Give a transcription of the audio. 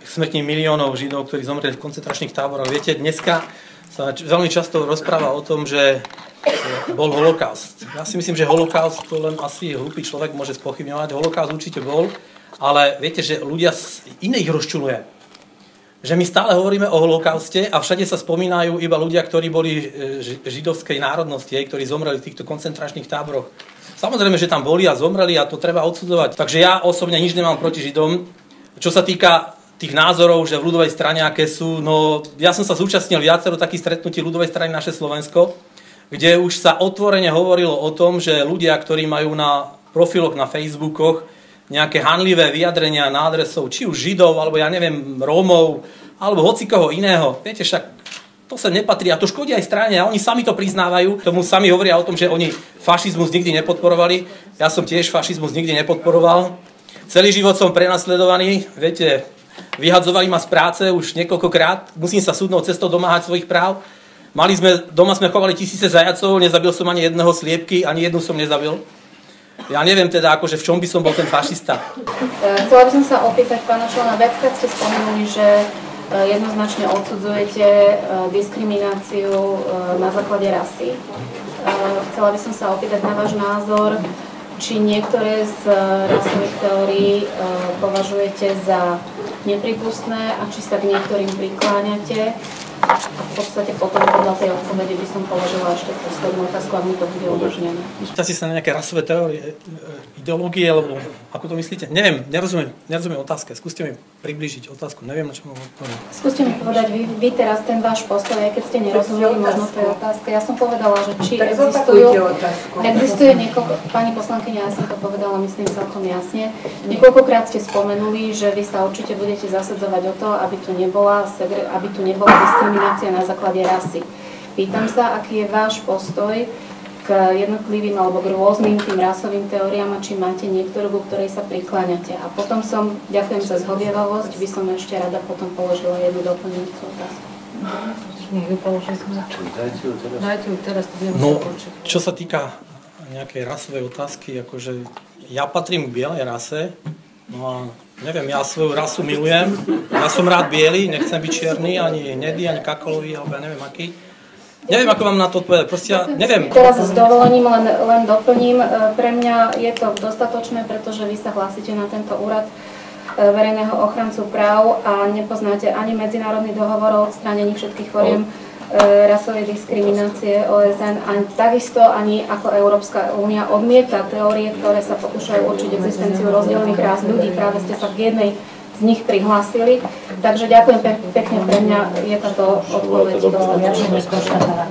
smrti miliónov Židov, ktorí zomreli v koncentračných táboroch. Viete, dneska sa veľmi často rozpráva o tom, že bol holokaust. Ja si myslím, že holokaust to len asi hlúpy človek môže spochybňovať. Holokaust určite bol, ale viete, že ľudia iných rozčuluje. Že my stále hovoríme o holokauste a všade sa spomínajú iba ľudia, ktorí boli židovskej národnosti, ktorí zomreli v týchto koncentračných táboroch. Samozrejme, že tam boli a zomreli a to treba odsudzovať. Takže ja osobne nič nemám proti Židom. Čo sa týka tých názorov, že v ľudovej strane aké sú, no ja som sa zúčastnil viacero takých stretnutí ľudovej strany Naše Slovensko, kde už sa otvorene hovorilo o tom, že ľudia, ktorí majú na profiloch na Facebookoch nejaké hanlivé vyjadrenia na adresou či už Židov, alebo ja neviem, Rómov, alebo hocikoho iného. Viete, však to sa nepatrí a to škodí aj strane a oni sami to priznávajú. Tomu sami hovoria o tom, že oni fašizmus nikdy nepodporovali. Ja som tiež fašizmus nikdy nepodporoval. Celý život som prenasledovaný, viete, vyhadzovali ma z práce už niekoľkokrát. Musím sa súdnou cestou domáhať svojich práv. Doma sme chovali tisíce zajacov, nezabil som ani jedného sliepky, ani jednu som nezabil. Ja neviem teda, akože v čom by som bol ten fašista. Chcela by som sa opýtať pána člena, viackrát ste spomenuli, že jednoznačne odsudzujete diskrimináciu na základe rasy. Chcela by som sa opýtať na váš názor, či niektoré z rasových teórií považujete za neprípustné a či sa k niektorým prikláňate. A v podstate potom podľa tej odpovede by som položila ešte poslednú otázku, ak mi to bude umožnené. Pýtate sa na nejaké rasové teórie, ideológie, alebo ako to myslíte? Neviem, nerozumiem otázke. Skúste mi priblížiť otázku, neviem, na čo mám odpovedať. Skúste mi povedať vy teraz ten váš postoj, aj keď ste nerozumeli možno tej otázke. Ja som povedala, že či existuje niekoľko, pani poslankyňa, ja som to povedala, myslím celkom jasne. Niekoľkokrát ste spomenuli, že vy sa určite budete zasadzovať o to, aby tu nebola diskriminácia na základe rasy. Pýtam sa, aký je váš postoj k jednotlivým alebo k rôznym tým rasovým teóriám a či máte niektorú, ku ktorej sa prikláňate. A potom ďakujem za zhovievavosť, by som ešte rada potom položila jednu doplňujúcu otázku. Dajte ju teraz, to budeme no, čo sa týka nejakej rasovej otázky, akože ja patrím k bielej rase, no a neviem, ja svoju rasu milujem, ja som rád biely, nechcem byť čierny, ani hnedý, ani kakalový, alebo ja neviem aký. Neviem, ako mám na to odpovedať, proste ja neviem. Teraz s dovolením len doplním, pre mňa je to dostatočné, pretože vy sa hlásite na tento úrad verejného ochrancu práv a nepoznáte ani medzinárodný dohovor o odstránení všetkých foriem rasovej diskriminácie OSN a takisto ani ako Európska únia odmieta teórie, ktoré sa pokúšajú určiť existenciu rozdielných rás ľudí. Práve ste sa k jednej z nich prihlásili. Takže ďakujem pekne, pre mňa je táto odpoveď dostatočná.